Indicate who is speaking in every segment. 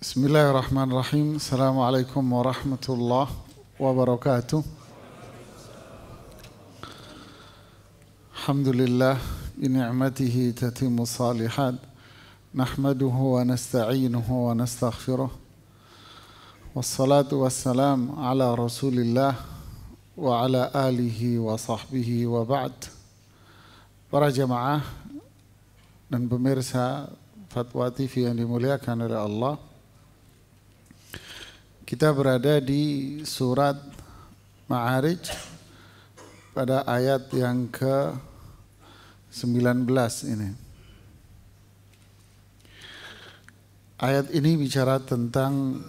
Speaker 1: Bismillahirrahmanirrahim. Assalamualaikum warahmatullahi wabarakatuh. Alhamdulillah bi ni'matihi tatimmu salihat. Nahmaduhu wa nasta'inuhu wa nastaghfiruh. Wassalatu wassalam ala Rasulillah wa ala alihi wa sahbihi wa ba'd. Para jamaah dan pemirsa Fatwa TV yang dimuliakan oleh Allah, kita berada di surat Ma'arij pada ayat yang ke-19 ini. Ayat ini bicara tentang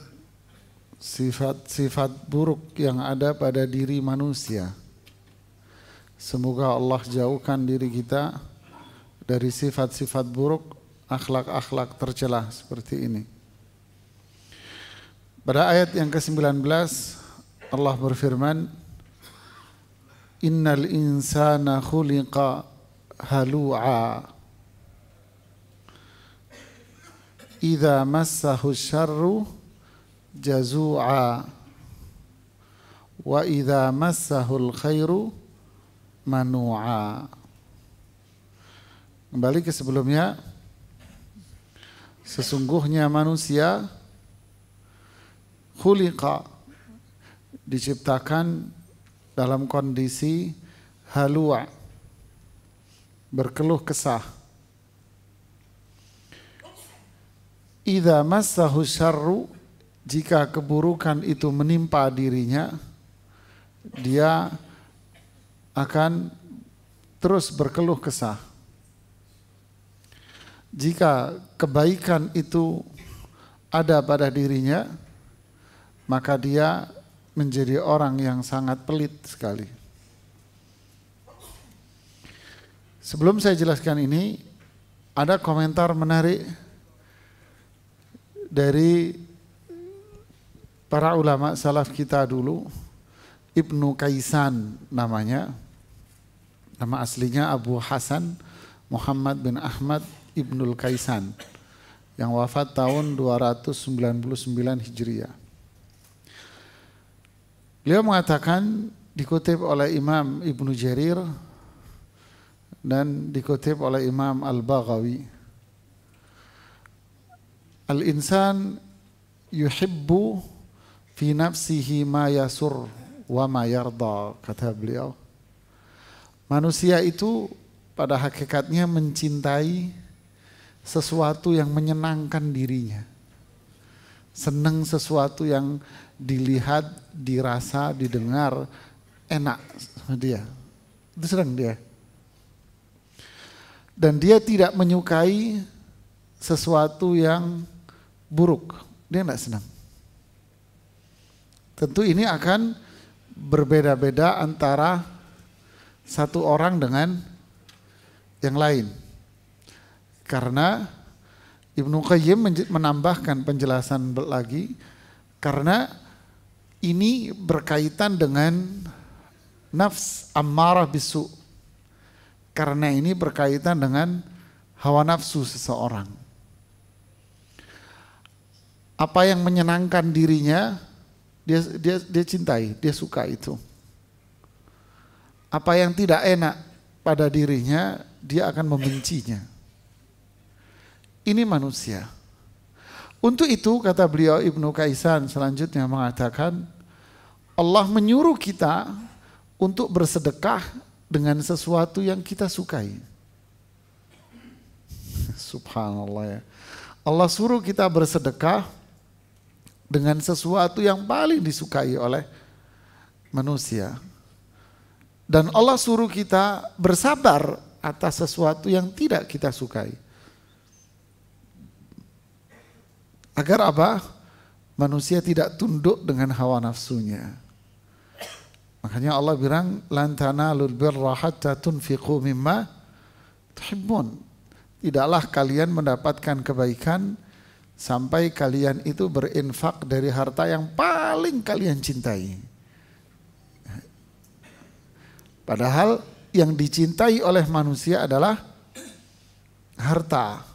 Speaker 1: sifat-sifat buruk yang ada pada diri manusia. Semoga Allah jauhkan diri kita dari sifat-sifat buruk, akhlak-akhlak tercela seperti ini. Pada ayat yang ke-19 Allah berfirman, Innal insana khuliqa halu'a idza massahu syarru jazu'a wa idza massahu khairu manu'a. Kembali ke sebelumnya, sesungguhnya manusia khuliqa, diciptakan dalam kondisi halua, berkeluh kesah. Idza massahu syarru, jika keburukan itu menimpa dirinya, dia akan terus berkeluh kesah. Jika kebaikan itu ada pada dirinya, maka dia menjadi orang yang sangat pelit sekali. Sebelum saya jelaskan ini, ada komentar menarik dari para ulama salaf kita dulu. Ibnu Kaisan namanya, nama aslinya Abu Hasan Muhammad bin Ahmad Ibnul Kaisan, yang wafat tahun 299 Hijriah. Beliau mengatakan, dikutip oleh Imam Ibnu Jarir dan dikutip oleh Imam Al-Baghawi, Al-insan yuhibbu fi nafsihi ma yasur wa ma yarda, kata beliau. Manusia itu pada hakikatnya mencintai sesuatu yang menyenangkan dirinya, senang sesuatu yang dilihat, dirasa, didengar enak sama dia, itu senang dia. Dan dia tidak menyukai sesuatu yang buruk, dia tidak senang. Tentu ini akan berbeda-beda antara satu orang dengan yang lain, karena Ibnu Qayyim menambahkan penjelasan lagi, karena ini berkaitan dengan nafs ammarah bisu, karena ini berkaitan dengan hawa nafsu seseorang. Apa yang menyenangkan dirinya, dia cintai, dia suka itu. Apa yang tidak enak pada dirinya, dia akan membencinya. Ini manusia. Untuk itu, kata beliau Ibnu Kaisan selanjutnya mengatakan, Allah menyuruh kita untuk bersedekah dengan sesuatu yang kita sukai. Subhanallah ya. Allah suruh kita bersedekah dengan sesuatu yang paling disukai oleh manusia. Dan Allah suruh kita bersabar atas sesuatu yang tidak kita sukai. Agar apa? Manusia tidak tunduk dengan hawa nafsunya. Makanya Allah bilang, lan tanalul birra hatta tunfiqu mimma tuhibbun. Tidaklah kalian mendapatkan kebaikan sampai kalian itu berinfak dari harta yang paling kalian cintai. Padahal yang dicintai oleh manusia adalah harta.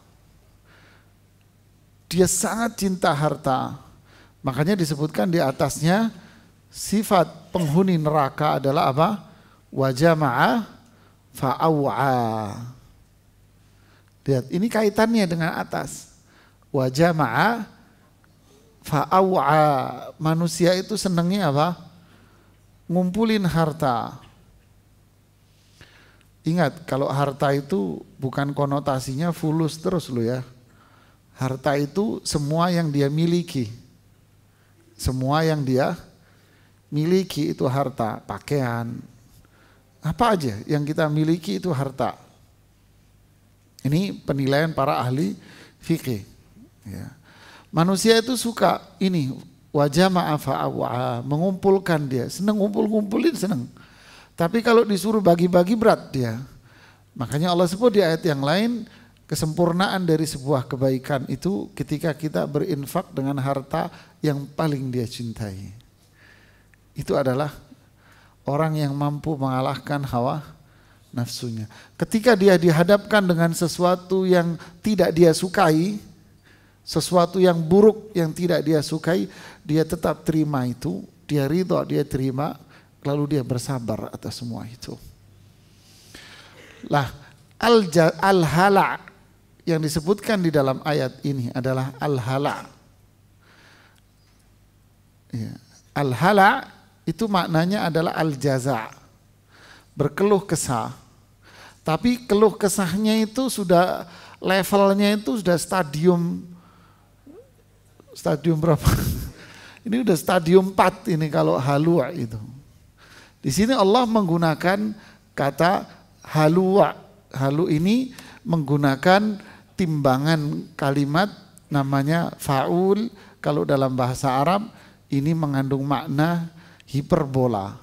Speaker 1: dia sangat cinta harta. Makanya disebutkan di atasnya sifat penghuni neraka adalah apa? Wa jama'a fa'aw'a. Lihat, ini kaitannya dengan atas. Wa jama'a fa'aw'a. Manusia itu senangnya apa? Ngumpulin harta. Ingat, kalau harta itu bukan konotasinya fulus terus lo ya. Harta itu semua yang dia miliki. Semua yang dia miliki itu harta. Pakaian, apa aja yang kita miliki itu harta. Ini penilaian para ahli fikih. Ya. Manusia itu suka ini wajah ma'afa'awa, mengumpulkan dia, senang ngumpulin senang. Tapi kalau disuruh bagi-bagi berat dia. Makanya Allah sebut di ayat yang lain, kesempurnaan dari sebuah kebaikan itu ketika kita berinfak dengan harta yang paling dia cintai. Itu adalah orang yang mampu mengalahkan hawa nafsunya. Ketika dia dihadapkan dengan sesuatu yang tidak dia sukai, sesuatu yang buruk yang tidak dia sukai, dia tetap terima itu, dia ridho, dia terima, lalu dia bersabar atas semua itu. Lah, al-hala yang disebutkan di dalam ayat ini adalah al-hala. Ya. Al-hala itu maknanya adalah al-jaza, berkeluh kesah. Tapi keluh kesahnya itu sudah levelnya itu sudah stadium berapa? Ini udah stadium 4 ini kalau halua itu. Di sini Allah menggunakan kata halua. Halu ini menggunakan timbangan kalimat namanya fa'ul. Kalau dalam bahasa Arab ini mengandung makna hiperbola.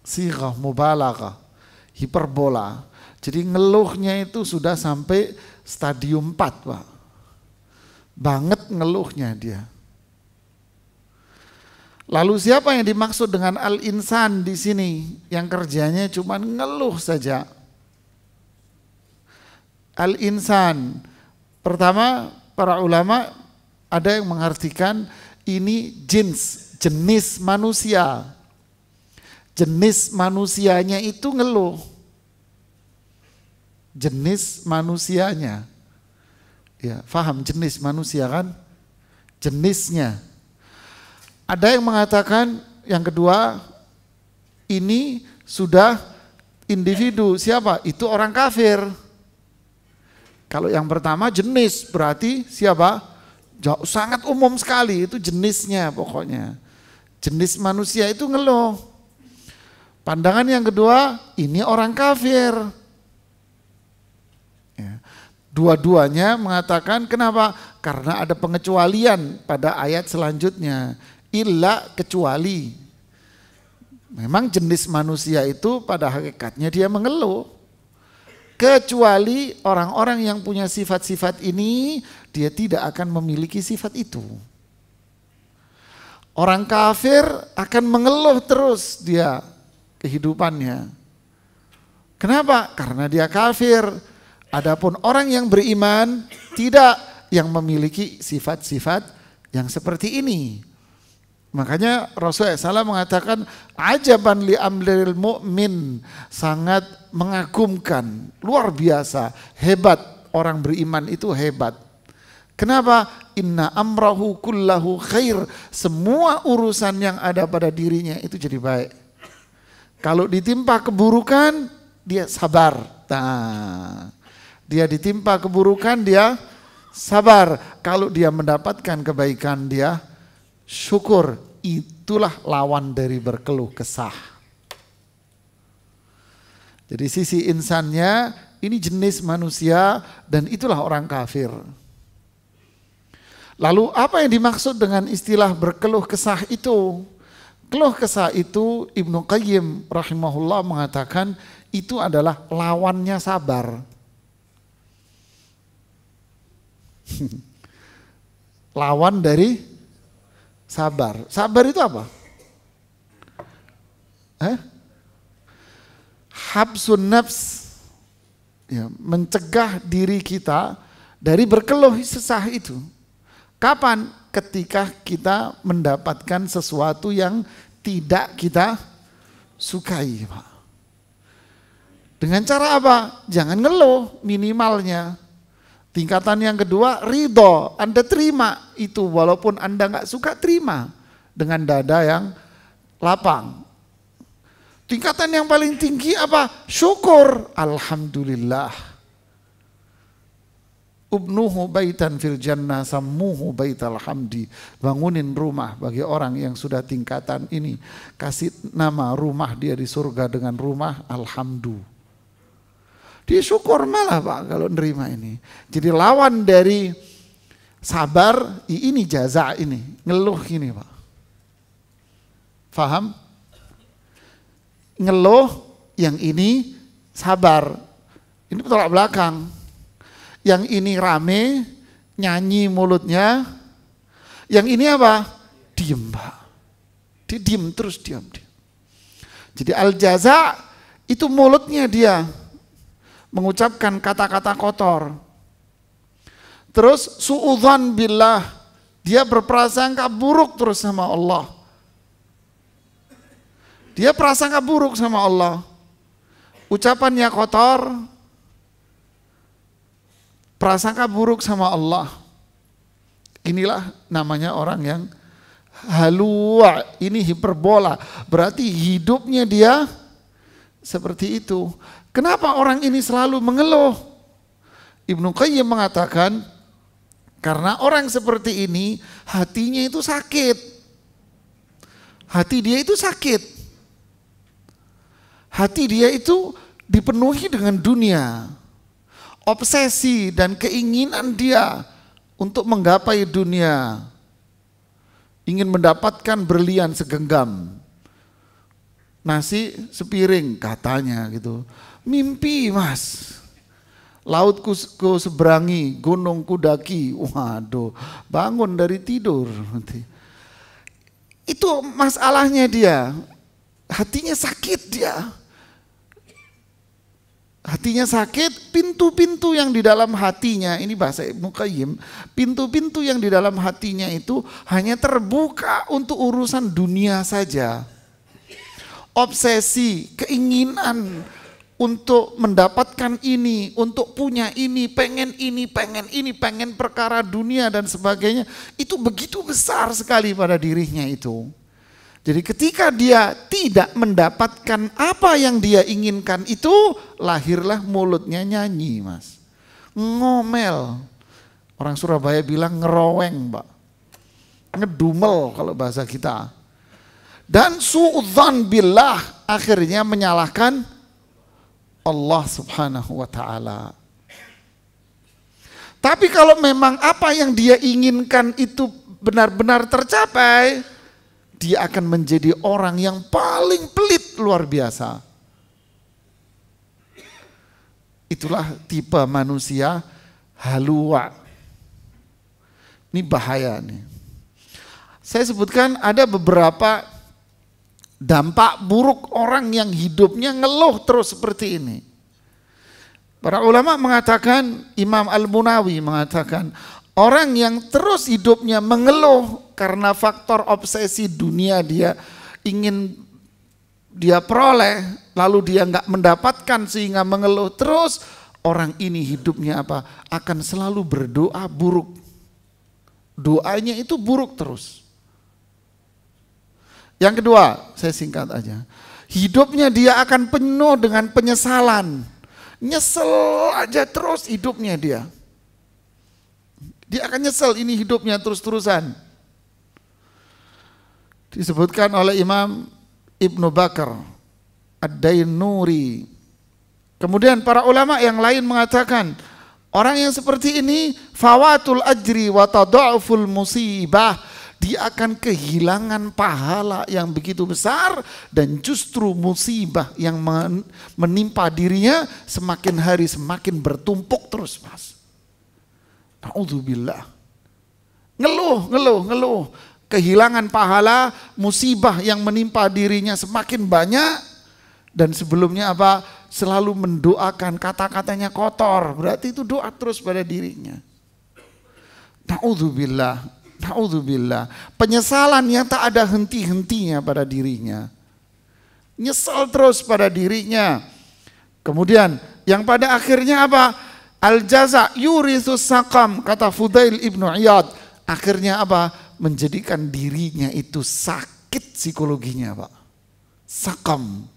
Speaker 1: Sighah mubalaghah, hiperbola. Jadi ngeluhnya itu sudah sampai stadium 4, Pak. Banget ngeluhnya dia. Lalu siapa yang dimaksud dengan al-insan di sini yang kerjanya cuma ngeluh saja? Al-insan, pertama para ulama ada yang mengartikan ini jenis manusia. Jenis manusianya itu ngeluh. Jenis manusianya. Ya, faham jenis manusia kan? Jenisnya. Ada yang mengatakan yang kedua ini sudah individu. Siapa? Itu orang kafir. Kalau yang pertama jenis berarti siapa? Sangat umum sekali, itu jenisnya pokoknya. Jenis manusia itu ngeluh. Pandangan yang kedua, ini orang kafir. Ya. Dua-duanya mengatakan kenapa? Karena ada pengecualian pada ayat selanjutnya. Illa kecuali. Memang jenis manusia itu pada hakikatnya dia mengeluh. Kecuali orang-orang yang punya sifat-sifat ini, dia tidak akan memiliki sifat itu. Orang kafir akan mengeluh terus dia kehidupannya. Kenapa? Karena dia kafir. Adapun orang yang beriman tidak, yang memiliki sifat-sifat yang seperti ini. Makanya Rasulullah SAW mengatakan ajaban li amril mu'min, sangat mengagumkan, luar biasa, hebat, orang beriman itu hebat. Kenapa? Inna amrahu kullahu khair, semua urusan yang ada pada dirinya itu jadi baik. Kalau ditimpa keburukan dia sabar. Nah, dia ditimpa keburukan dia sabar. Kalau dia mendapatkan kebaikan dia syukur. Itulah lawan dari berkeluh kesah. Jadi sisi insannya ini jenis manusia dan itulah orang kafir. Lalu apa yang dimaksud dengan istilah berkeluh kesah itu? Keluh kesah itu Ibnu Qayyim rahimahullah mengatakan itu adalah lawannya sabar. Lawan dari sabar. Sabar itu apa? Habsun nafs. Ya, mencegah diri kita dari berkeluh kesah itu. Kapan? Ketika kita mendapatkan sesuatu yang tidak kita sukai, Pak. Dengan cara apa? Jangan ngeluh minimalnya. Tingkatan yang kedua, ridho. Anda terima itu walaupun Anda nggak suka, terima dengan dada yang lapang. Tingkatan yang paling tinggi apa? Syukur. Alhamdulillah. Ubnuhu baitan fil jannah sammuhu baital hamdi. Bangunin rumah bagi orang yang sudah tingkatan ini. Kasih nama rumah dia di surga dengan rumah alhamdu. Dia syukur malah Pak kalau nerima ini. Jadi lawan dari sabar ini jaza ini. Ngeluh ini Pak. Faham? Ngeluh yang ini sabar. Ini tolak belakang. Yang ini rame, nyanyi mulutnya. Yang ini apa? Diem Pak. Dia diem terus, diam. Jadi al-jaza itu mulutnya dia mengucapkan kata-kata kotor. Terus su'udzan billah, dia berprasangka buruk terus sama Allah. Dia prasangka buruk sama Allah. Ucapannya kotor, prasangka buruk sama Allah. Inilah namanya orang yang halua, ini hiperbola. Berarti hidupnya dia seperti itu. Kenapa orang ini selalu mengeluh? Ibnu Qayyim mengatakan, karena orang seperti ini hatinya itu sakit. Hati dia itu sakit. Hati dia itu dipenuhi dengan dunia. Obsesi dan keinginan dia untuk menggapai dunia. Ingin mendapatkan berlian segenggam. Nasi sepiring katanya gitu. Mimpi Mas. Lautku seberangi, gunungku daki. Waduh, bangun dari tidur. Itu masalahnya dia. Hatinya sakit dia. Hatinya sakit, pintu-pintu yang di dalam hatinya, ini bahasa Ibnu Qayyim, pintu-pintu yang di dalam hatinya itu hanya terbuka untuk urusan dunia saja. Obsesi, keinginan untuk mendapatkan ini, untuk punya ini, pengen perkara dunia dan sebagainya, itu begitu besar sekali pada dirinya itu. Jadi ketika dia tidak mendapatkan apa yang dia inginkan itu, lahirlah mulutnya nyanyi Mas. Ngomel. Orang Surabaya bilang ngeroweng Pak. Ngedumel kalau bahasa kita. Dan su'udzan billah, akhirnya menyalahkan Allah subhanahu wa ta'ala. Tapi kalau memang apa yang dia inginkan itu benar-benar tercapai, dia akan menjadi orang yang paling pelit luar biasa. Itulah tipe manusia halua. Ini bahaya nih. Saya sebutkan ada beberapa dampak buruk orang yang hidupnya ngeluh terus seperti ini. Para ulama mengatakan, Imam Al-Munawi mengatakan, orang yang terus hidupnya mengeluh karena faktor obsesi dunia dia ingin dia peroleh, lalu dia nggak mendapatkan sehingga mengeluh terus, orang ini hidupnya apa? Akan selalu berdoa buruk. Doanya itu buruk terus. Yang kedua, saya singkat aja. Hidupnya dia akan penuh dengan penyesalan. Nyesel aja terus hidupnya dia. Dia akan nyesel ini hidupnya terus-terusan. Disebutkan oleh Imam Ibnu Bakar Ad-Dainuri. Kemudian para ulama yang lain mengatakan, orang yang seperti ini fawatul ajri wa tada'uful musibah, dia akan kehilangan pahala yang begitu besar dan justru musibah yang menimpa dirinya semakin hari semakin bertumpuk terus Mas. Na'udzubillah. Ngeluh. Kehilangan pahala, musibah yang menimpa dirinya semakin banyak. Dan sebelumnya apa? Selalu mendoakan, kata-katanya kotor. Berarti itu doa terus pada dirinya. Na'udzubillah, na'udzubillah. Penyesalan yang tak ada henti-hentinya pada dirinya. Nyesal terus pada dirinya. Kemudian yang pada akhirnya apa? Al-jaza yuritsus saqam, kata Fudail ibnu Iyad. Akhirnya apa? Menjadikan dirinya itu sakit psikologinya, Pak. Sakam,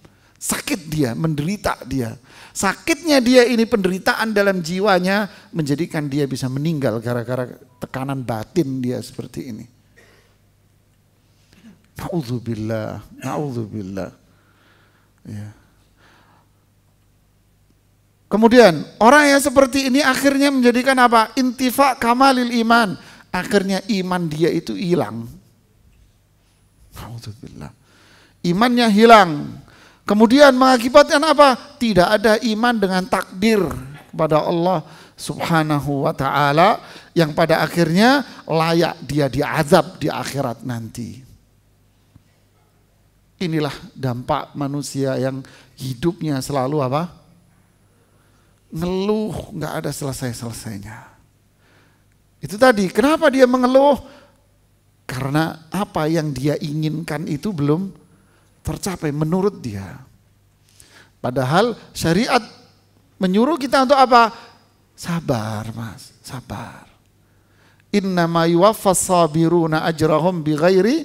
Speaker 1: sakit dia, menderita dia. Sakitnya dia ini, penderitaan dalam jiwanya, menjadikan dia bisa meninggal gara-gara tekanan batin dia seperti ini. Na'udzubillah, na'udzubillah. Ya. Kemudian orang yang seperti ini akhirnya menjadikan apa? Intifa kamalil iman. Akhirnya iman dia itu hilang. Na'udzubillah. Imannya hilang. Kemudian mengakibatkan apa? Tidak ada iman dengan takdir kepada Allah Subhanahu wa ta'ala, yang pada akhirnya layak dia diazab di akhirat nanti. Inilah dampak manusia yang hidupnya selalu apa? Ngeluh, nggak ada selesai-selesainya. Itu tadi, kenapa dia mengeluh? Karena apa yang dia inginkan itu belum tercapai menurut dia. Padahal syariat menyuruh kita untuk apa? Sabar, Mas, sabar. Innama yuwaffas sabiruna ajrahum bighairi,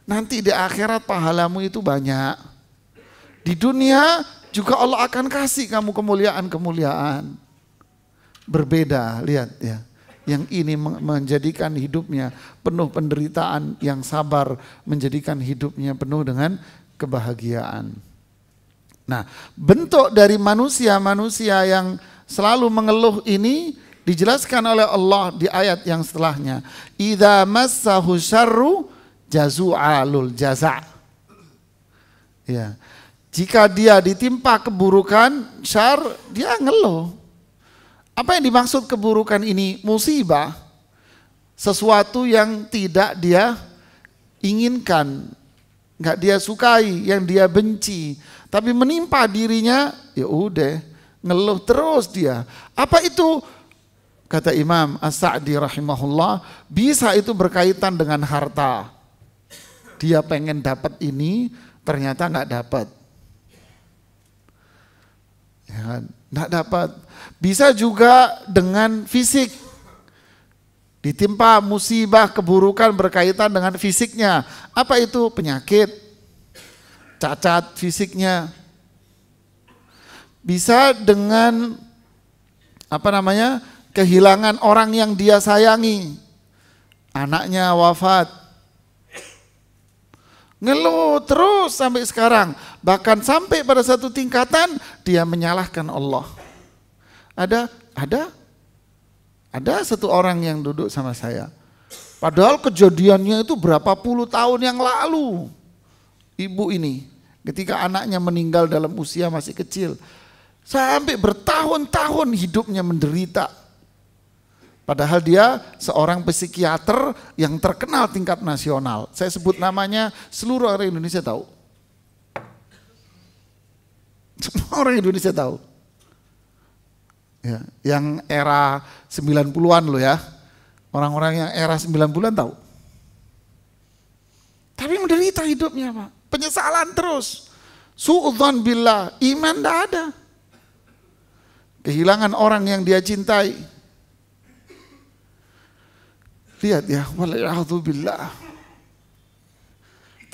Speaker 1: nanti di akhirat pahalamu itu banyak. Di dunia juga Allah akan kasih kamu kemuliaan-kemuliaan. Berbeda, lihat ya. Yang ini menjadikan hidupnya penuh penderitaan, yang sabar menjadikan hidupnya penuh dengan kebahagiaan. Nah, bentuk dari manusia-manusia yang selalu mengeluh ini dijelaskan oleh Allah di ayat yang setelahnya. Idza massahu syarru jazu'a lul jaza'. Ya. Jika dia ditimpa keburukan, syar, dia ngeluh. Apa yang dimaksud keburukan ini? Musibah. Sesuatu yang tidak dia inginkan, nggak dia sukai, yang dia benci, tapi menimpa dirinya, ya udah, ngeluh terus dia. Apa itu? Kata Imam As-Sa'di rahimahullah, bisa itu berkaitan dengan harta. Dia pengen dapat ini, ternyata nggak dapat. Ya kan? Nggak dapat. Bisa juga dengan fisik. Ditimpa musibah, keburukan berkaitan dengan fisiknya. Apa itu? Penyakit, cacat fisiknya. Bisa dengan kehilangan orang yang dia sayangi. Anaknya wafat. Ngeluh terus sampai sekarang. Bahkan sampai pada satu tingkatan dia menyalahkan Allah. Ada satu orang yang duduk sama saya. Padahal kejadiannya itu berapa puluh tahun yang lalu. Ibu ini ketika anaknya meninggal dalam usia masih kecil. Sampai bertahun-tahun hidupnya menderita. Padahal dia seorang psikiater yang terkenal tingkat nasional. Saya sebut namanya, seluruh orang Indonesia tahu. Semua orang Indonesia tahu. Ya, yang era 90-an loh ya. Orang-orang yang era 90-an tahu. Tapi menderita hidupnya, Pak. Penyesalan terus. Su'udzon billah, iman tidak ada. Kehilangan orang yang dia cintai. Lihat ya, wal'iyadzubillah.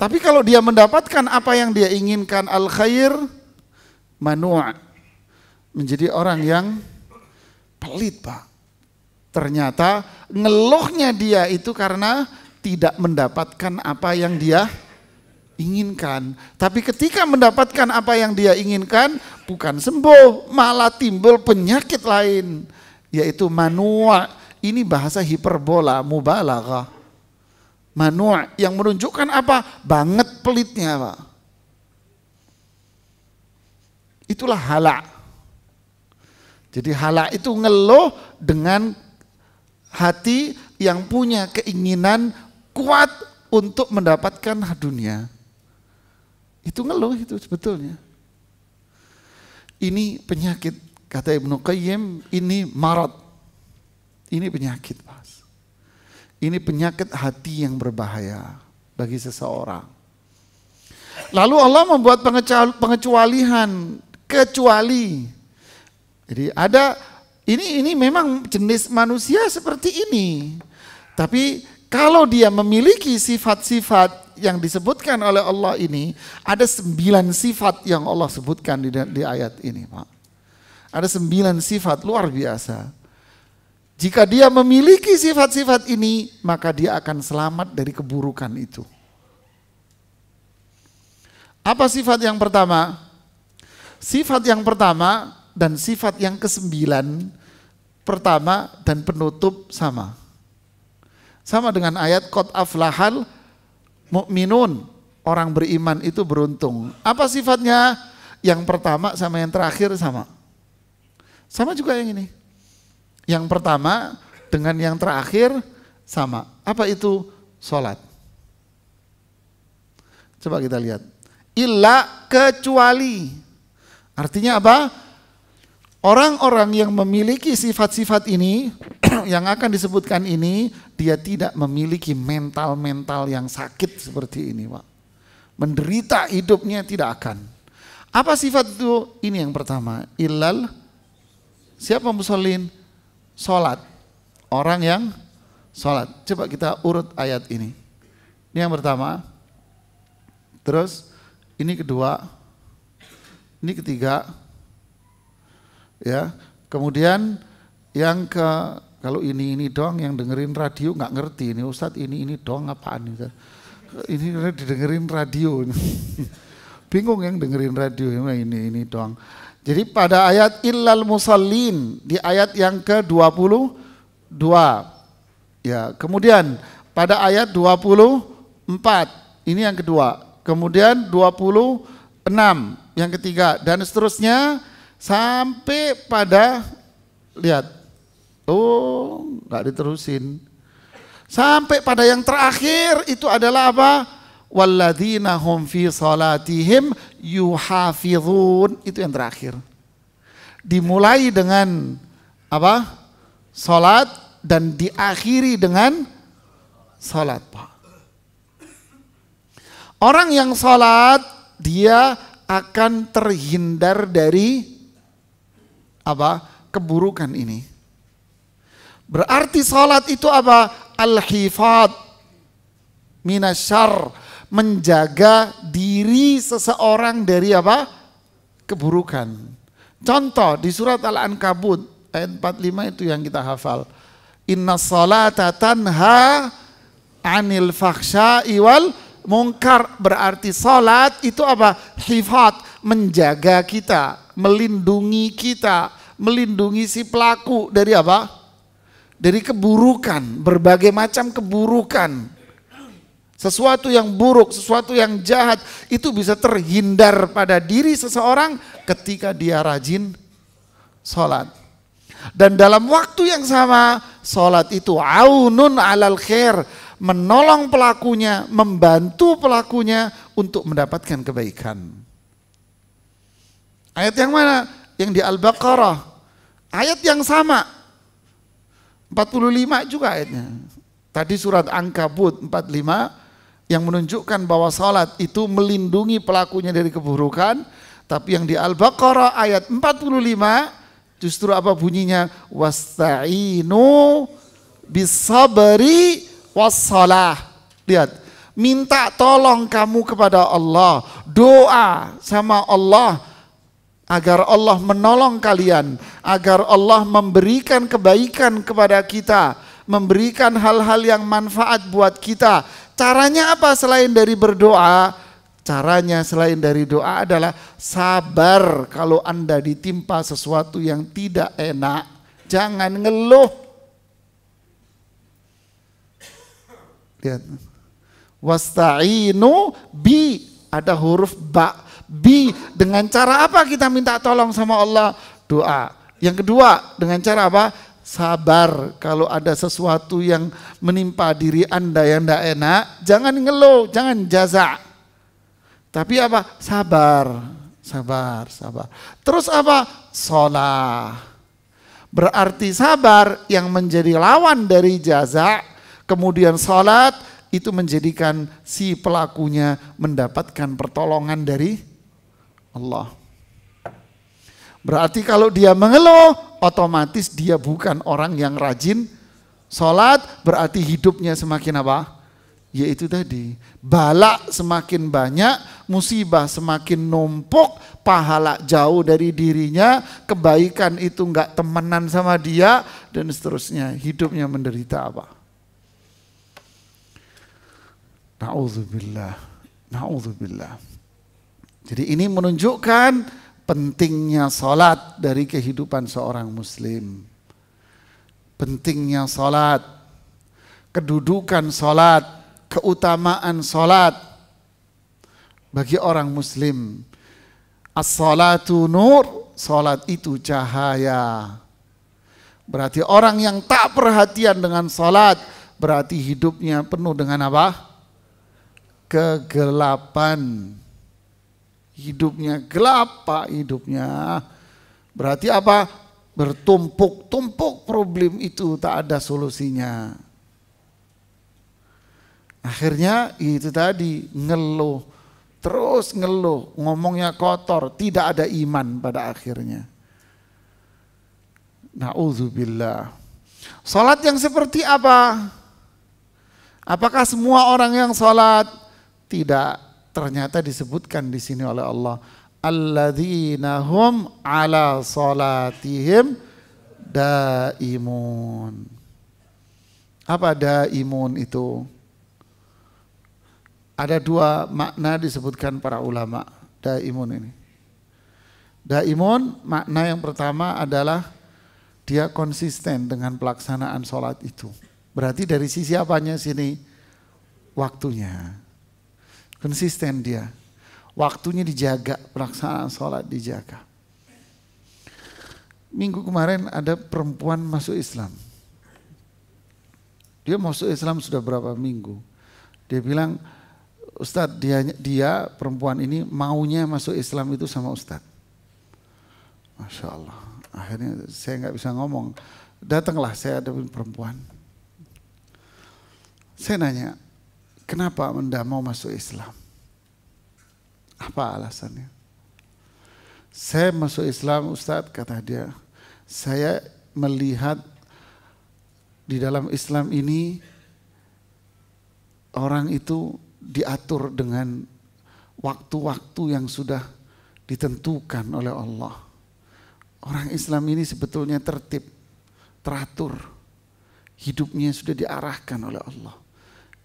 Speaker 1: Tapi kalau dia mendapatkan apa yang dia inginkan, al-khair, manu', menjadi orang yang pelit, Pak. Ternyata ngeluhnya dia itu karena tidak mendapatkan apa yang dia inginkan. Tapi ketika mendapatkan apa yang dia inginkan, bukan sembuh, malah timbul penyakit lain, yaitu manu'. Ini bahasa hiperbola, mubalaghah. Manu' yang menunjukkan apa? Banget pelitnya, Pak. Itulah hala'. Jadi hala itu ngeluh dengan hati yang punya keinginan kuat untuk mendapatkan dunia. Itu ngeluh itu sebetulnya. Ini penyakit, kata Ibnu Qayyim, ini marad. Ini penyakit, Mas. Ini penyakit hati yang berbahaya bagi seseorang. Lalu Allah membuat pengecualian, kecuali. Jadi ada ini memang jenis manusia seperti ini. Tapi kalau dia memiliki sifat-sifat yang disebutkan oleh Allah ini, ada 9 sifat yang Allah sebutkan di ayat ini, Pak. Ada 9 sifat luar biasa. Jika dia memiliki sifat-sifat ini, maka dia akan selamat dari keburukan itu. Apa sifat yang pertama? Sifat yang pertama dan sifat yang ke-9, pertama dan penutup sama. Sama dengan ayat qad aflahal mu'minun, orang beriman itu beruntung. Apa sifatnya? Yang pertama sama yang terakhir sama. Sama juga yang ini. Yang pertama dengan yang terakhir sama. Apa itu? Salat. Coba kita lihat. Illa, kecuali. Artinya apa? Orang-orang yang memiliki sifat-sifat ini yang akan disebutkan ini, dia tidak memiliki mental-mental yang sakit seperti ini, Pak. Menderita hidupnya tidak akan. Apa sifat itu? Ini yang pertama. Illal, siapa musallin? Salat. Orang yang salat. Coba kita urut ayat ini. Ini yang pertama. Terus ini kedua. Ini ketiga. Ya. Kemudian yang kalau ini dong yang dengerin radio nggak ngerti ini Ustadz, ini dong apaan ini? Ini didengerin radio. Bingung yang dengerin radio ini dong. Jadi pada ayat illal musallin di ayat yang ke-22. Ya, kemudian pada ayat 24 ini yang kedua. Kemudian 26 yang ketiga dan seterusnya sampai pada lihat. Oh, enggak diterusin. Sampai pada yang terakhir itu adalah apa? Walladzina hum fi salatihim yuhafizun, itu yang terakhir. Dimulai dengan apa? Salat dan diakhiri dengan salat, Pak. Orang yang salat dia akan terhindar dari apa? Keburukan ini. Berarti salat itu apa? Al-hifad minasyarr, menjaga diri seseorang dari apa? Keburukan. Contoh di surat Al-Ankabut ayat 45 itu yang kita hafal. Inna salata tanha anil fakhsya'i wal munkar. Berarti salat itu apa? Hifad, menjaga kita, melindungi kita, melindungi si pelaku dari apa? Dari keburukan, berbagai macam keburukan. Sesuatu yang buruk, sesuatu yang jahat itu bisa terhindar pada diri seseorang ketika dia rajin sholat. Dan dalam waktu yang sama, sholat itu aunun alal khair, menolong pelakunya, membantu pelakunya untuk mendapatkan kebaikan. Ayat yang mana? Yang di Al-Baqarah. Ayat yang sama. 45 juga ayatnya. Tadi surat Ankabut 45 yang menunjukkan bahwa salat itu melindungi pelakunya dari keburukan. Tapi yang di Al-Baqarah ayat 45 justru apa bunyinya? Wasta'inu bisabri wassalah. Lihat, minta tolong kamu kepada Allah, doa sama Allah agar Allah menolong kalian, agar Allah memberikan kebaikan kepada kita, memberikan hal-hal yang manfaat buat kita. Caranya apa selain dari berdoa? Caranya selain dari doa adalah sabar kalau Anda ditimpa sesuatu yang tidak enak. Jangan ngeluh. Lihat. Wasta'inu bi, ada huruf ba. Bi, dengan cara apa kita minta tolong sama Allah? Doa. Yang kedua, dengan cara apa? Sabar kalau ada sesuatu yang menimpa diri Anda yang tidak enak, jangan ngeluh, jangan jaza. Tapi apa? Sabar, sabar, sabar. Terus apa? Sholat. Berarti sabar yang menjadi lawan dari jaza. Kemudian salat itu menjadikan si pelakunya mendapatkan pertolongan dari Allah. Berarti kalau dia mengeluh, otomatis dia bukan orang yang rajin salat, berarti hidupnya semakin apa? Yaitu tadi, bala semakin banyak, musibah semakin numpuk, pahala jauh dari dirinya, kebaikan itu enggak temenan sama dia, dan seterusnya. Hidupnya menderita apa? Na'udzubillah. Na'udzubillah. Jadi ini menunjukkan pentingnya salat dari kehidupan seorang muslim. Pentingnya salat, kedudukan salat, keutamaan salat bagi orang muslim. As-salatu nur, salat itu cahaya. Berarti orang yang tak perhatian dengan salat, berarti hidupnya penuh dengan apa? Kegelapan. Hidupnya gelap Pak, hidupnya. Berarti apa? Bertumpuk-tumpuk problem itu, tak ada solusinya. Akhirnya itu tadi, ngeluh, terus ngeluh, ngomongnya kotor, tidak ada iman pada akhirnya. Na'udzubillah. Salat yang seperti apa? Apakah semua orang yang salat? Tidak. Ternyata disebutkan di sini oleh Allah, alladzina hum ala salatihim daimun. Apa daimun itu? Ada dua makna disebutkan para ulama daimun ini. Daimun, makna yang pertama adalah dia konsisten dengan pelaksanaan sholat itu. Berarti dari sisi apanya sini? Waktunya. Konsisten dia. Waktunya dijaga, pelaksanaan sholat dijaga. Minggu kemarin ada perempuan masuk Islam. Dia masuk Islam sudah berapa minggu. Dia bilang, Ustadz, dia perempuan ini maunya masuk Islam itu sama Ustadz. Masya Allah. Akhirnya saya nggak bisa ngomong. Datanglah saya ada perempuan. Saya nanya, kenapa Anda mau masuk Islam? Apa alasannya? Saya masuk Islam Ustadz, kata dia. Saya melihat di dalam Islam ini orang itu diatur dengan waktu-waktu yang sudah ditentukan oleh Allah. Orang Islam ini sebetulnya tertib, teratur. Hidupnya sudah diarahkan oleh Allah.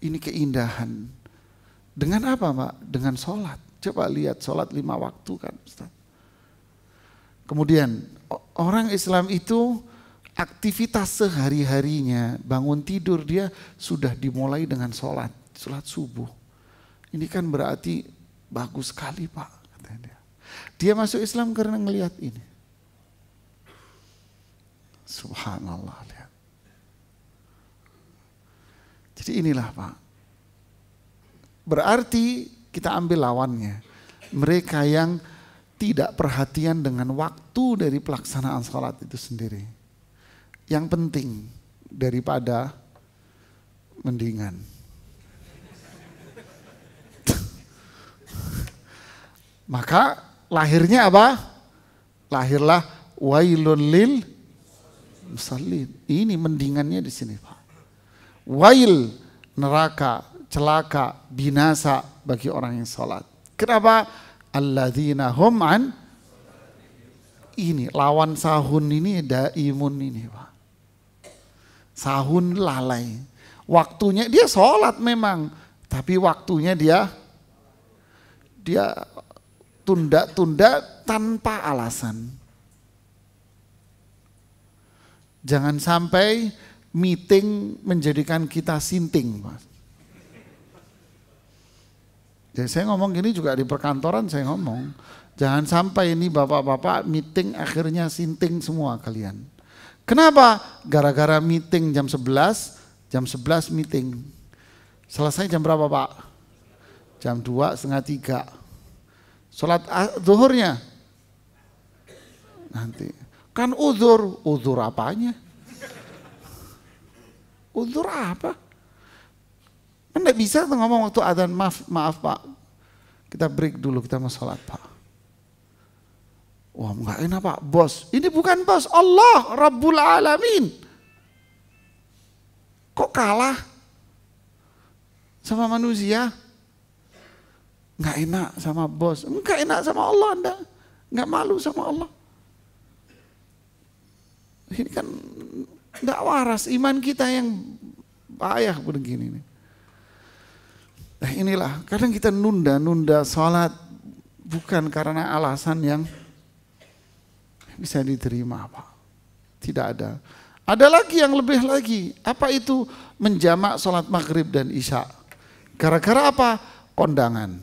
Speaker 1: Ini keindahan. Dengan apa Pak? Dengan sholat. Coba lihat sholat 5 waktu kan Ustaz. Kemudian orang Islam itu aktivitas sehari-harinya, bangun tidur dia sudah dimulai dengan sholat subuh. Ini kan berarti bagus sekali Pak, katanya dia. Dia masuk Islam karena ngelihat ini. Subhanallah, lihat. Jadi inilah Pak. Berarti kita ambil lawannya. Mereka yang tidak perhatian dengan waktu dari pelaksanaan sholat itu sendiri. Yang penting daripada mendingan. Maka lahirnya apa? Lahirlah wailun lil musallin. Ini mendingannya di sini Pak. Wail, neraka, celaka, binasa bagi orang yang salat. Kenapa? Alladzina hum an, ini lawan sahun ini daimun ini Pak. Sahun lalai. Waktunya dia salat memang, tapi waktunya dia tunda-tunda tanpa alasan. Jangan sampai meeting menjadikan kita sinting, Mas. Jadi saya ngomong gini juga di perkantoran saya ngomong. Jangan sampai ini bapak-bapak meeting akhirnya sinting semua kalian. Kenapa? Gara-gara meeting jam 11 meeting. Selesai jam berapa Pak? Jam 2, setengah 3. Sholat zuhurnya nanti. Kan uzur apanya? Uzur apa? bisa tuh ngomong waktu adzan, maaf Pak, kita break dulu, kita mau sholat Pak. Wah nggak enak Pak, bos. Ini bukan bos, Allah Rabbul Alamin. Kok kalah sama manusia? Nggak enak sama bos, nggak enak sama Allah Anda, nggak malu sama Allah. Ini kan nggak waras iman kita yang payah begini nih. Nah inilah kadang kita nunda sholat bukan karena alasan yang bisa diterima Pak. Tidak ada. Ada lagi yang lebih lagi. Apa itu? Menjamak sholat maghrib dan isya. Gara-gara apa? Kondangan.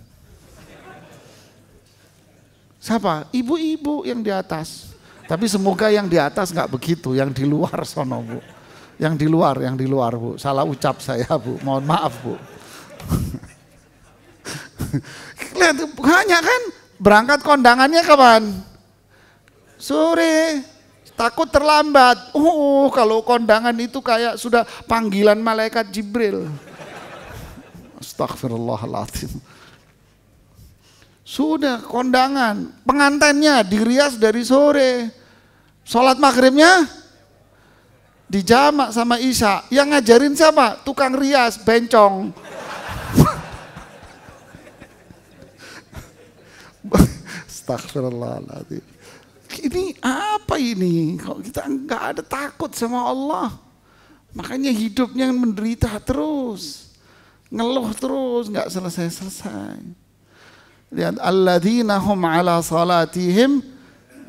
Speaker 1: Siapa? Ibu-ibu yang di atas. Tapi semoga yang di atas nggak begitu, yang di luar sono Bu. Yang di luar Bu. Salah ucap saya Bu, mohon maaf Bu. Lihat banyak kan, berangkat kondangannya kapan? Sore, takut terlambat. Kalau kondangan itu kayak sudah panggilan malaikat Jibril. Astagfirullahaladzim. Sudah kondangan, pengantinnya dirias dari sore. Sholat maghribnya dijamak sama isya. Yang ngajarin siapa? Tukang rias, bencong. Astagfirullahaladzim. Ini apa ini? Kalau kita nggak ada takut sama Allah, makanya hidupnya menderita terus, ngeluh terus, nggak selesai-selesai. Lihat alladzina hum ala salatihim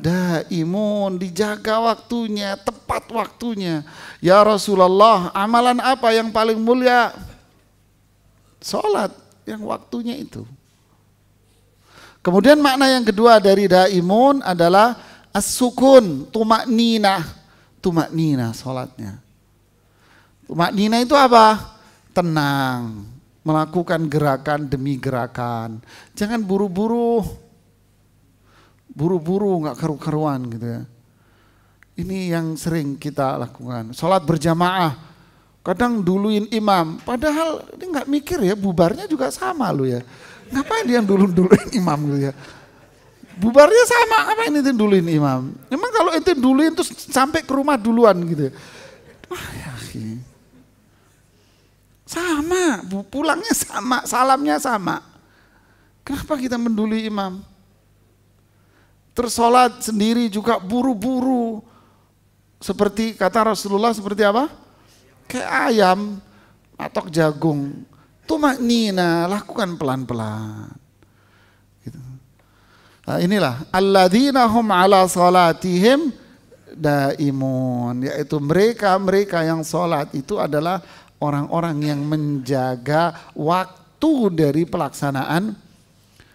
Speaker 1: daimun, dijaga waktunya, tepat waktunya. Ya Rasulullah, amalan apa yang paling mulia? Salat yang waktunya itu. Kemudian makna yang kedua dari daimun adalah as-sukun, tumakninah. Tumakninah salatnya. Tumakninah itu apa? Tenang, melakukan gerakan demi gerakan. Jangan buru-buru nggak karu-karuan gitu ya. Ini yang sering kita lakukan. Sholat berjamaah, kadang duluin imam, padahal dia nggak mikir ya, bubarnya juga sama lo ya. Ngapain dia duluin imam gitu ya? Bubarnya sama, ngapain itu duluin imam? Emang kalau itu duluin terus sampai ke rumah duluan gitu ya? Wah ya, sama, pulangnya sama, salamnya sama. Kenapa kita mendului imam? Terus sholat sendiri juga buru-buru. Seperti kata Rasulullah, seperti apa? Kayak ayam, matok jagung. Tumaknina, lakukan pelan-pelan. Gitu. Nah inilah, alladzina hum ala salatihim daimun. Yaitu mereka yang sholat itu adalah orang-orang yang menjaga waktu dari pelaksanaan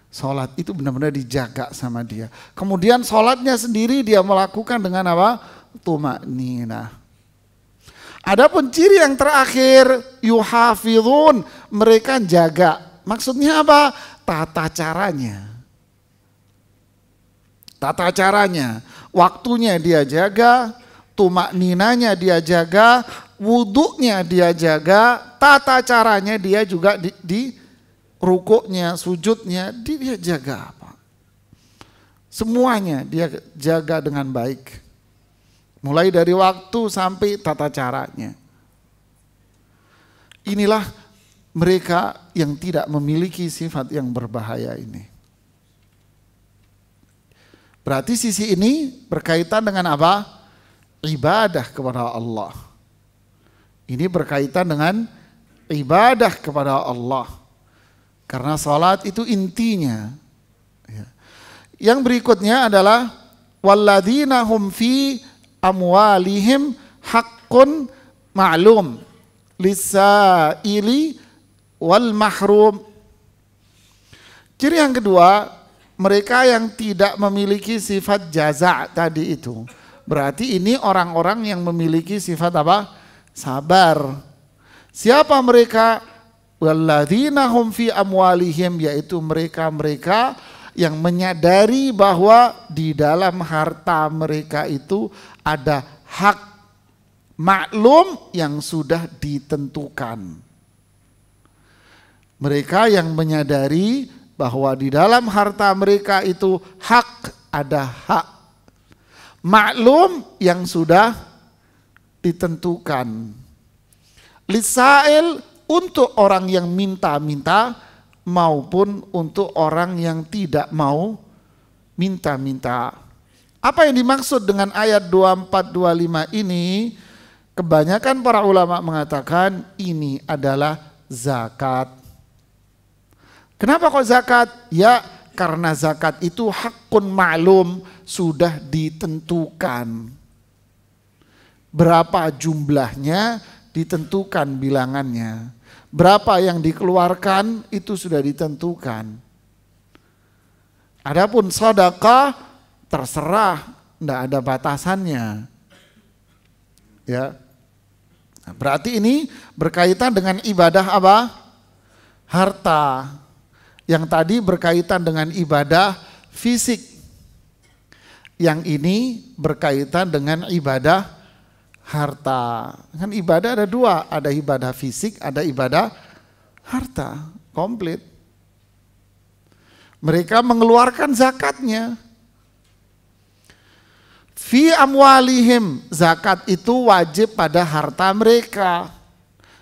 Speaker 1: sholat. Itu benar-benar dijaga sama dia. Kemudian sholatnya sendiri dia melakukan dengan apa? Tumakninah. Adapun ciri yang terakhir, yuhafidhun, mereka jaga. Maksudnya apa? Tata caranya. Tata caranya, waktunya dia jaga, tumakninanya dia jaga, wuduknya dia jaga, tata caranya dia juga di rukuknya, sujudnya dia jaga apa? Semuanya dia jaga dengan baik. Mulai dari waktu sampai tata caranya. Inilah mereka yang tidak memiliki sifat yang berbahaya ini. Berarti sisi ini berkaitan dengan apa? Ibadah kepada Allah. Ini berkaitan dengan ibadah kepada Allah. Karena salat itu intinya. Yang berikutnya adalah walladzina hum fi amwalihim haqqun ma'lum lisaili wal mahrum. Ciri yang kedua, mereka yang tidak memiliki sifat jaza tadi itu. Berarti ini orang-orang yang memiliki sifat apa? Sabar. Siapa mereka? Walladzina hum fi amwalihim, yaitu mereka-mereka yang menyadari bahwa di dalam harta mereka itu ada hak maklum yang sudah ditentukan. Mereka yang menyadari bahwa di dalam harta mereka itu hak, ada hak maklum yang sudah ditentukan. Lisail untuk orang yang minta-minta maupun untuk orang yang tidak mau minta-minta. Apa yang dimaksud dengan ayat 24-25 ini? Kebanyakan para ulama mengatakan ini adalah zakat. Kenapa kok zakat? Ya karena zakat itu hakun ma'lum, sudah ditentukan. Berapa jumlahnya ditentukan bilangannya. Berapa yang dikeluarkan itu sudah ditentukan. Adapun sedekah terserah, tidak ada batasannya. Ya. Nah, berarti ini berkaitan dengan ibadah apa? Harta. Yang tadi berkaitan dengan ibadah fisik. Yang ini berkaitan dengan ibadah harta. Kan ibadah ada dua, ada ibadah fisik, ada ibadah harta, komplit. Mereka mengeluarkan zakatnya. Fi amwalihim, zakat itu wajib pada harta mereka.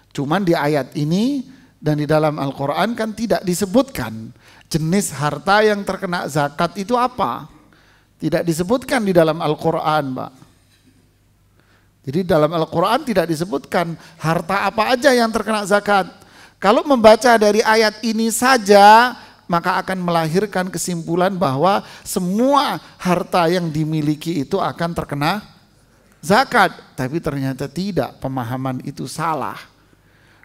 Speaker 1: Cuman di ayat ini dan di dalam Al-Quran kan tidak disebutkan jenis harta yang terkena zakat itu apa. Tidak disebutkan di dalam Al-Quran, Pak. Jadi dalam Al-Quran tidak disebutkan harta apa aja yang terkena zakat. Kalau membaca dari ayat ini saja, maka akan melahirkan kesimpulan bahwa semua harta yang dimiliki itu akan terkena zakat. Tapi ternyata tidak, pemahaman itu salah.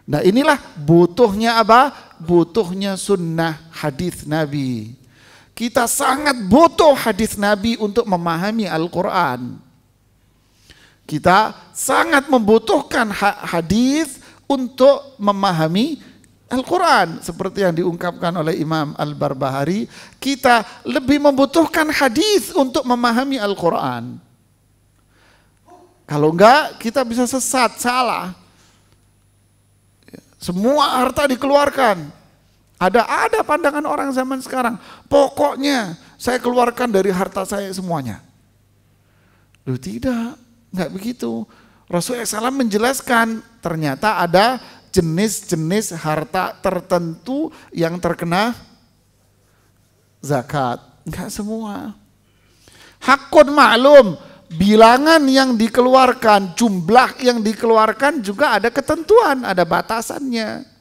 Speaker 1: Nah inilah butuhnya apa? Butuhnya sunnah hadis Nabi. Kita sangat butuh hadis Nabi untuk memahami Al-Quran. Kita sangat membutuhkan hadis untuk memahami Al-Quran. Seperti yang diungkapkan oleh Imam Al-Barbahari, kita lebih membutuhkan hadis untuk memahami Al-Quran. Kalau enggak, kita bisa sesat, salah. Semua harta dikeluarkan. Ada pandangan orang zaman sekarang. Pokoknya saya keluarkan dari harta saya semuanya. Loh tidak, enggak begitu. Rasulullah SAW menjelaskan ternyata ada jenis-jenis harta tertentu yang terkena zakat. Enggak semua. Hakun maklum, bilangan yang dikeluarkan, jumlah yang dikeluarkan juga ada ketentuan, ada batasannya.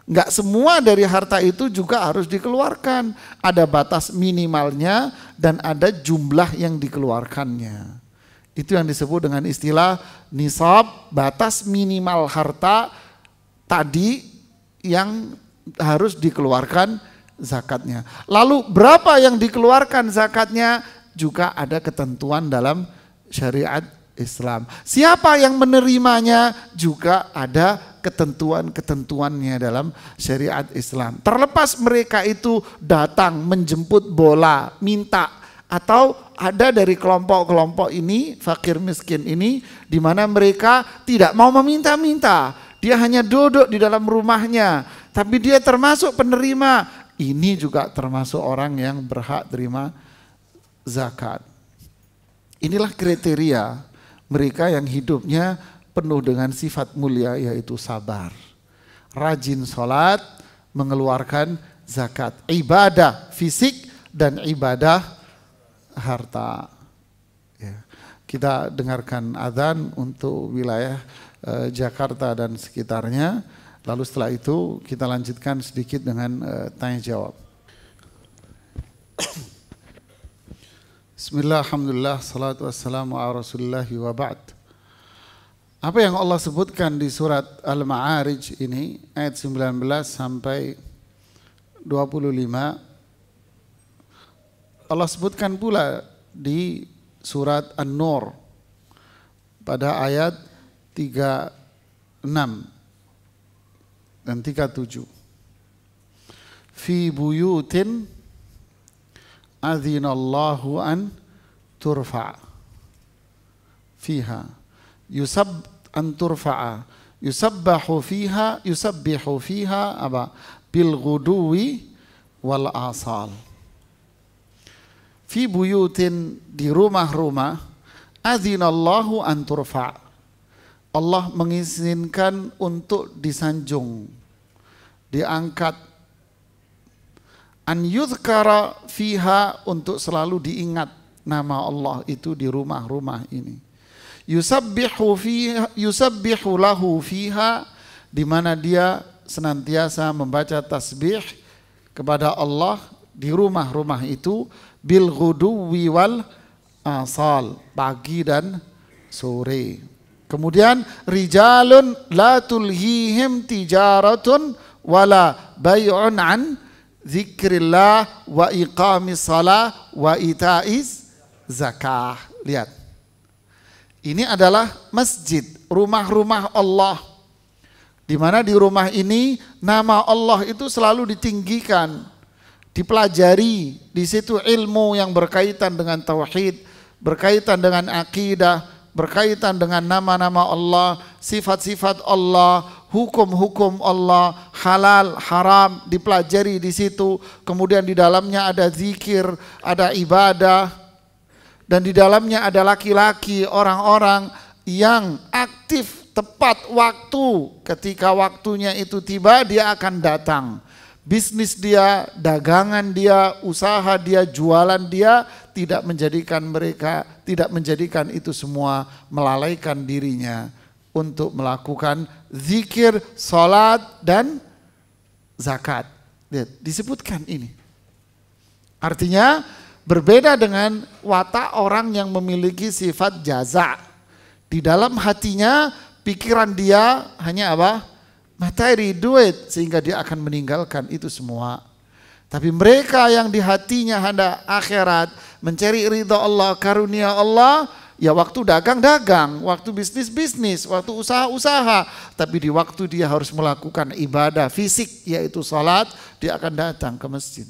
Speaker 1: Enggak semua dari harta itu juga harus dikeluarkan. Ada batas minimalnya dan ada jumlah yang dikeluarkannya. Itu yang disebut dengan istilah nisab, batas minimal harta tadi yang harus dikeluarkan zakatnya. Lalu berapa yang dikeluarkan zakatnya juga ada ketentuan dalam syariat Islam. Siapa yang menerimanya juga ada ketentuan-ketentuannya dalam syariat Islam. Terlepas mereka itu datang menjemput bola, minta, atau ada dari kelompok-kelompok ini, fakir miskin ini, di mana mereka tidak mau meminta-minta. Dia hanya duduk di dalam rumahnya, tapi dia termasuk penerima. Ini juga termasuk orang yang berhak terima zakat. Inilah kriteria mereka yang hidupnya penuh dengan sifat mulia, yaitu sabar, rajin sholat, mengeluarkan zakat, ibadah fisik dan ibadah harta. Ya. Kita dengarkan azan untuk wilayah Jakarta dan sekitarnya. Lalu setelah itu kita lanjutkan sedikit dengan tanya jawab. Bismillah, alhamdulillah, salatu wassalamu ala rasulillahi wa ba'd. Apa yang Allah sebutkan di surat Al-Ma'arij ini, ayat 19 sampai 25, Allah sebutkan pula di surat An-Nur pada ayat 36 dan 37. Fi buyutin adzinallahu an turfa fiha yusab an turfa'a yusabbihu fiha apa? Bil ghuduwi wal asal. Fi buyutin, di rumah-rumah, adzinallahu an turfa'. Allah mengizinkan untuk disanjung, diangkat. An yudhkara fiha, untuk selalu diingat nama Allah itu di rumah-rumah ini. Yusabbihu lahu fiha, di mana dia senantiasa membaca tasbih kepada Allah di rumah-rumah itu, bil ghuduwi wal asal, pagi dan sore. Kemudian rijalun la tulhihim tijaratun wala bay'un an zikrillah wa iqamis salah wa itaiz zakah. Lihat, ini adalah masjid, rumah-rumah Allah, di mana di rumah ini nama Allah itu selalu ditinggikan, dipelajari. Di situ ilmu yang berkaitan dengan tauhid, berkaitan dengan akidah, berkaitan dengan nama-nama Allah, sifat-sifat Allah, hukum-hukum Allah, halal, haram dipelajari di situ. Kemudian di dalamnya ada zikir, ada ibadah, dan di dalamnya ada laki-laki, orang-orang yang aktif tepat waktu. Ketika waktunya itu tiba, dia akan datang. Bisnis dia, dagangan dia, usaha dia, jualan dia tidak menjadikan itu semua melalaikan dirinya untuk melakukan zikir, salat dan zakat. Lihat, disebutkan ini. Artinya berbeda dengan watak orang yang memiliki sifat jaza. Di dalam hatinya, pikiran dia hanya apa? Materi, duit, sehingga dia akan meninggalkan itu semua. Tapi mereka yang di hatinya hendak akhirat, mencari ridha Allah, karunia Allah, ya waktu dagang-dagang, waktu bisnis-bisnis, waktu usaha-usaha. Tapi di waktu dia harus melakukan ibadah fisik, yaitu salat, dia akan datang ke masjid.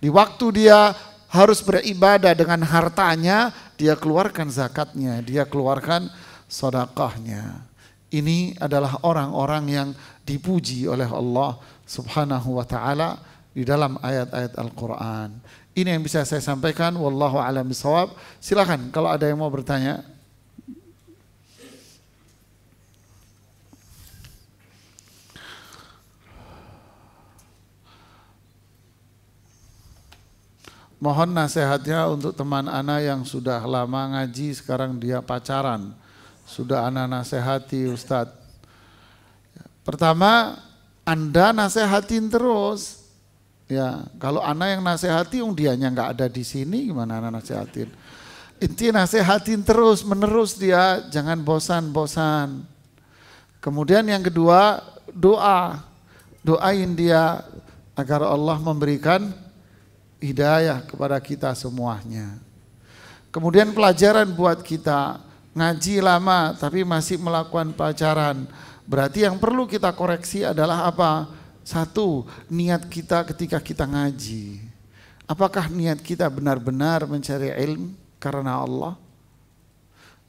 Speaker 1: Di waktu dia harus beribadah dengan hartanya, dia keluarkan zakatnya, dia keluarkan sedekahnya. Ini adalah orang-orang yang dipuji oleh Allah Subhanahu wa ta'ala di dalam ayat-ayat Al-Quran. Ini yang bisa saya sampaikan. Wallahu a'lam bishawab. Silakan kalau ada yang mau bertanya. Mohon nasihatnya untuk teman ana yang sudah lama ngaji, sekarang dia pacaran. Sudah ana nasihati Ustadz. Pertama, Anda nasihatin terus. Ya, kalau ana yang nasihati, dianya nggak ada di sini, gimana ana nasihatin? Inti nasihatin terus menerus dia, jangan bosan-bosan. Kemudian yang kedua, doain dia agar Allah memberikan hidayah kepada kita semuanya. Kemudian pelajaran buat kita, ngaji lama tapi masih melakukan pacaran. Berarti yang perlu kita koreksi adalah apa? Satu, niat kita ketika kita ngaji. Apakah niat kita benar-benar mencari ilmu karena Allah?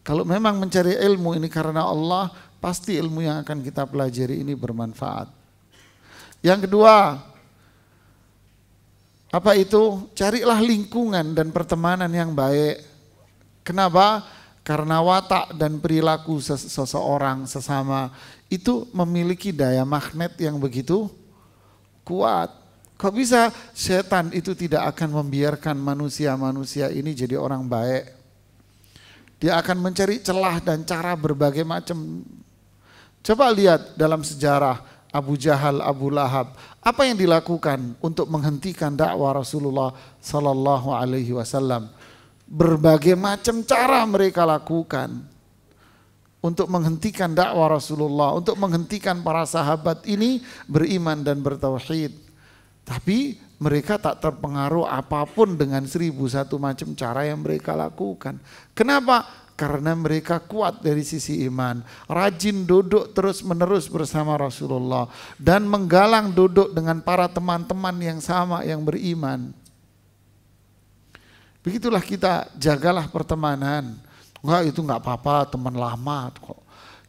Speaker 1: Kalau memang mencari ilmu ini karena Allah, pasti ilmu yang akan kita pelajari ini bermanfaat. Yang kedua, apa itu? Carilah lingkungan dan pertemanan yang baik. Kenapa? Karena watak dan perilaku seseorang sesama itu memiliki daya magnet yang begitu kuat. Kok bisa setan itu tidak akan membiarkan manusia-manusia ini jadi orang baik? Dia akan mencari celah dan cara berbagai macam. Coba lihat dalam sejarah Abu Jahal, Abu Lahab, apa yang dilakukan untuk menghentikan dakwah Rasulullah Sallallahu Alaihi Wasallam? Berbagai macam cara mereka lakukan untuk menghentikan dakwah Rasulullah, untuk menghentikan para sahabat ini beriman dan bertauhid. Tapi mereka tak terpengaruh apapun dengan 1001 macam cara yang mereka lakukan. Kenapa? Karena mereka kuat dari sisi iman, rajin duduk terus menerus bersama Rasulullah dan menggalang duduk dengan para teman-teman yang sama yang beriman. Begitulah kita, jagalah pertemanan. Enggak, itu enggak apa-apa, teman lama kok.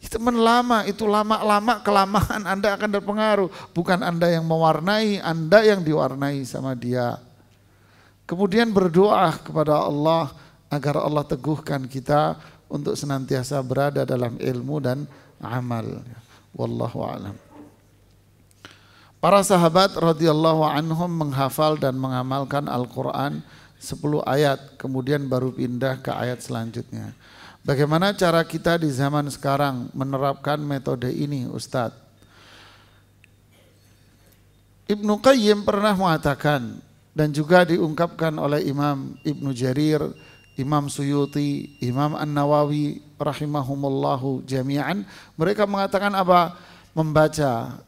Speaker 1: Teman lama, itu lama-lama kelamaan Anda akan terpengaruh. Bukan Anda yang mewarnai, Anda yang diwarnai sama dia. Kemudian berdoa kepada Allah agar Allah teguhkan kita untuk senantiasa berada dalam ilmu dan amal. Wallahu a'lam. Para sahabat radhiyallahu anhum menghafal dan mengamalkan Al-Quran 10 ayat, kemudian baru pindah ke ayat selanjutnya. Bagaimana cara kita di zaman sekarang menerapkan metode ini, Ustadz? Ibnu Qayyim pernah mengatakan, dan juga diungkapkan oleh Imam Ibnu Jarir, Imam Suyuti, Imam An-Nawawi rahimahumullahu jami'an, mereka mengatakan apa? Membaca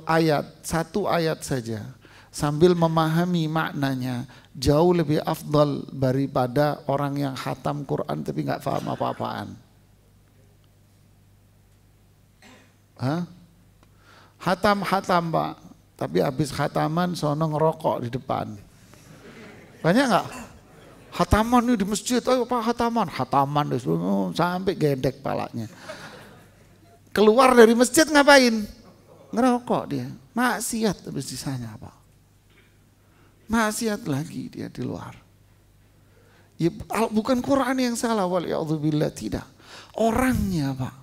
Speaker 1: ayat, satu ayat saja sambil memahami maknanya jauh lebih afdal daripada orang yang khatam Quran tapi nggak paham apa-apaan. Hatam Pak, tapi habis khataman sono ngerokok di depan. Banyak nggak? Khataman ini di masjid, ayo Pak khataman sampai gendek palanya. Keluar dari masjid ngapain? Ngerokok dia, maksiat habis di sana Pak. Maksiat lagi dia di luar. Ya, bukan Quran yang salah, waliyadzubillah, tidak. Orangnya Pak.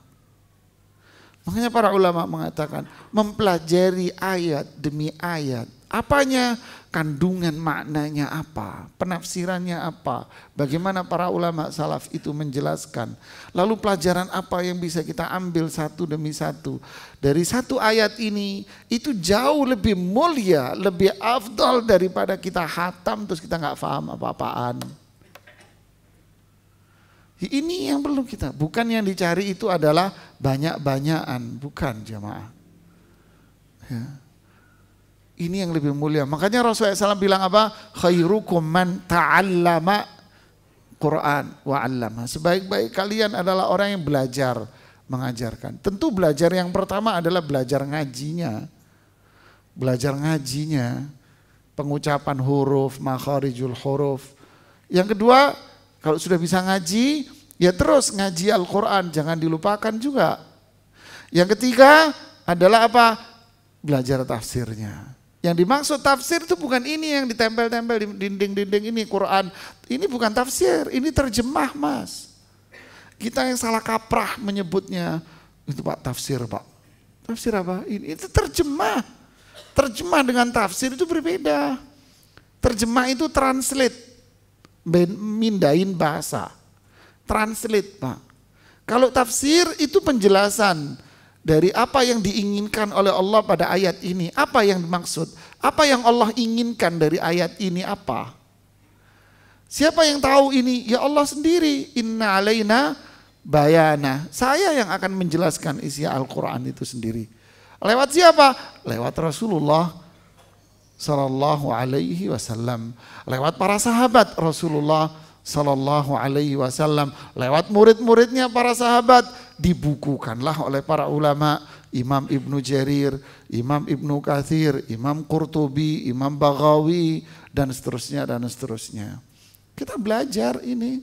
Speaker 1: Makanya para ulama mengatakan mempelajari ayat demi ayat. Apanya? Kandungan maknanya apa? Penafsirannya apa? Bagaimana para ulama salaf itu menjelaskan? Lalu pelajaran apa yang bisa kita ambil satu demi satu? Dari satu ayat ini itu jauh lebih mulia, lebih afdal daripada kita khatam terus kita nggak paham apa-apaan. Ini yang perlu kita, bukan yang dicari itu adalah banyak-banyakan, bukan jemaah. Ya. Ini yang lebih mulia. Makanya Rasulullah SAW bilang apa? Khairukum man ta'allama Quran wa 'allama. Sebaik-baik kalian adalah orang yang belajar, mengajarkan. Tentu belajar yang pertama adalah belajar ngajinya. Belajar ngajinya, pengucapan huruf, makharijul huruf. Yang kedua, kalau sudah bisa ngaji, ya terus ngaji Al-Quran, jangan dilupakan juga. Yang ketiga adalah apa? Belajar tafsirnya. Yang dimaksud tafsir itu bukan ini yang ditempel-tempel di dinding-dinding ini Quran. Ini bukan tafsir, ini terjemah Mas. Kita yang salah kaprah menyebutnya, itu Pak tafsir Pak. Tafsir apa? Ini itu terjemah. Terjemah dengan tafsir itu berbeda. Terjemah itu translate, mindahin bahasa. Translate Pak. Kalau tafsir itu penjelasan dari apa yang diinginkan oleh Allah pada ayat ini, apa yang dimaksud, apa yang Allah inginkan dari ayat ini apa. Siapa yang tahu ini? Ya Allah sendiri. Inna alaina bayana. Saya yang akan menjelaskan isi Al-Quran itu sendiri. Lewat siapa? Lewat Rasulullah sallallahu alaihi wasallam. Lewat para sahabat Rasulullah sallallahu alaihi wasallam. Lewat murid-muridnya para sahabat. Dibukukanlah oleh para ulama, Imam Ibnu Jarir, Imam Ibnu Katsir, Imam Qurtubi, Imam Baghawi, dan seterusnya dan seterusnya. Kita belajar ini.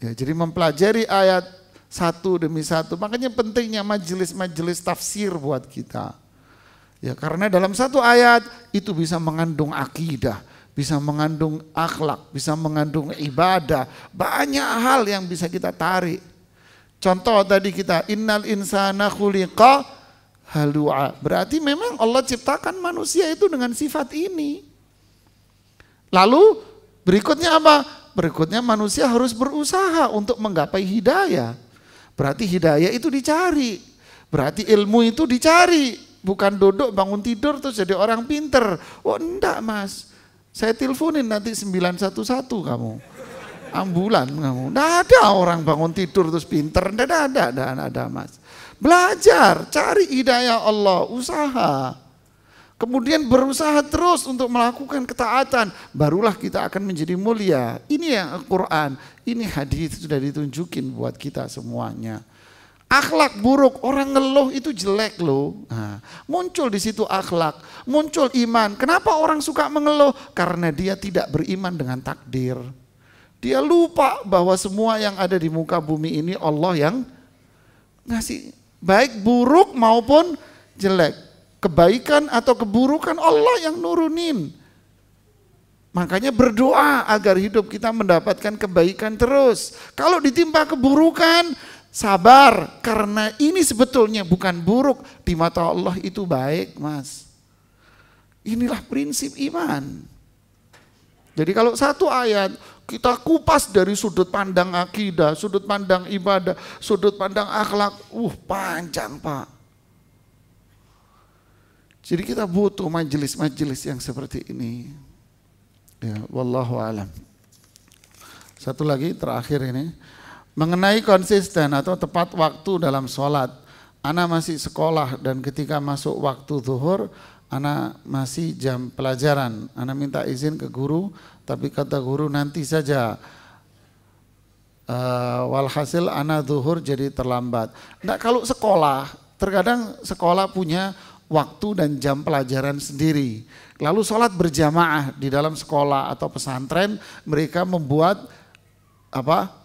Speaker 1: Ya, jadi mempelajari ayat satu demi satu. Makanya pentingnya majelis-majelis tafsir buat kita. Ya, karena dalam satu ayat itu bisa mengandung akidah, bisa mengandung akhlak, bisa mengandung ibadah. Banyak hal yang bisa kita tarik. Contoh tadi kita, innal insana khuliqa halu'a. Berarti memang Allah ciptakan manusia itu dengan sifat ini. Lalu berikutnya apa? Berikutnya manusia harus berusaha untuk menggapai hidayah. Berarti hidayah itu dicari. Berarti ilmu itu dicari. Bukan duduk bangun tidur terus jadi orang pinter. Oh enggak Mas, saya teleponin nanti 911 kamu. Ambulan kamu. Nggak ada orang bangun tidur terus pinter. Nggak ada Mas. Belajar, cari hidayah Allah, usaha. Kemudian berusaha terus untuk melakukan ketaatan. Barulah kita akan menjadi mulia. Ini yang Al-Quran. Ini hadis sudah ditunjukin buat kita semuanya. Akhlak buruk, orang ngeluh itu jelek loh. Nah, muncul di situ akhlak, muncul iman. Kenapa orang suka mengeluh? Karena dia tidak beriman dengan takdir. Dia lupa bahwa semua yang ada di muka bumi ini Allah yang ngasih baik buruk maupun jelek. Kebaikan atau keburukan Allah yang nurunin. Makanya berdoa agar hidup kita mendapatkan kebaikan terus. Kalau ditimpa keburukan, sabar. Karena ini sebetulnya bukan buruk. Di mata Allah itu baik, Mas. Inilah prinsip iman. Jadi kalau satu ayat kita kupas dari sudut pandang akidah, sudut pandang ibadah, sudut pandang akhlak, panjang Pak. Jadi kita butuh majelis-majelis yang seperti ini. Ya, wallahu alam. Satu lagi terakhir ini, mengenai konsisten atau tepat waktu dalam sholat. Ana masih sekolah dan ketika masuk waktu zuhur, ana masih jam pelajaran. Ana minta izin ke guru, tapi kata guru nanti saja. Walhasil ana zuhur jadi terlambat. Nah, kalau sekolah, terkadang sekolah punya waktu dan jam pelajaran sendiri. Lalu sholat berjamaah di dalam sekolah atau pesantren, mereka membuat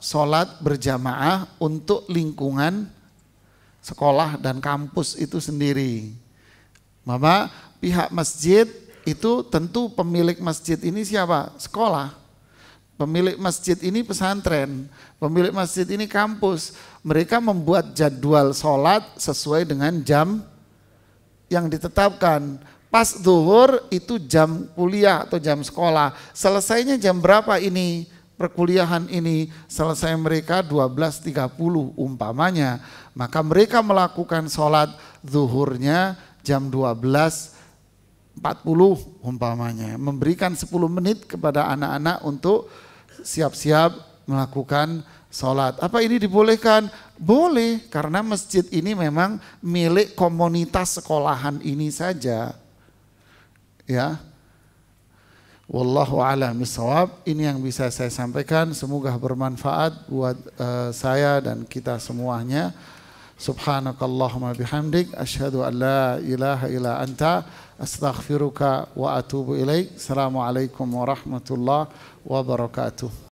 Speaker 1: sholat berjamaah untuk lingkungan sekolah dan kampus itu sendiri. Maka pihak masjid itu tentu pemilik masjid ini siapa? Sekolah. Pemilik masjid ini pesantren, pemilik masjid ini kampus. Mereka membuat jadwal sholat sesuai dengan jam yang ditetapkan. Pas zuhur itu jam kuliah atau jam sekolah. Selesainya jam berapa ini? Perkuliahan ini selesai mereka 12.30 umpamanya. Maka mereka melakukan sholat zuhurnya jam 12.40 umpamanya. Memberikan 10 menit kepada anak-anak untuk siap-siap melakukan sholat. Apa ini dibolehkan? Boleh, karena masjid ini memang milik komunitas sekolahan ini saja. Ya. Wallahu a'lam bishawab. Ini yang bisa saya sampaikan. Semoga bermanfaat buat saya dan kita semuanya. Subhanakallahumma bihamdik. Asyhadu an la ilaha illa anta. Astaghfiruka wa atubu ilaik. Assalamualaikum warahmatullahi wabarakatuh.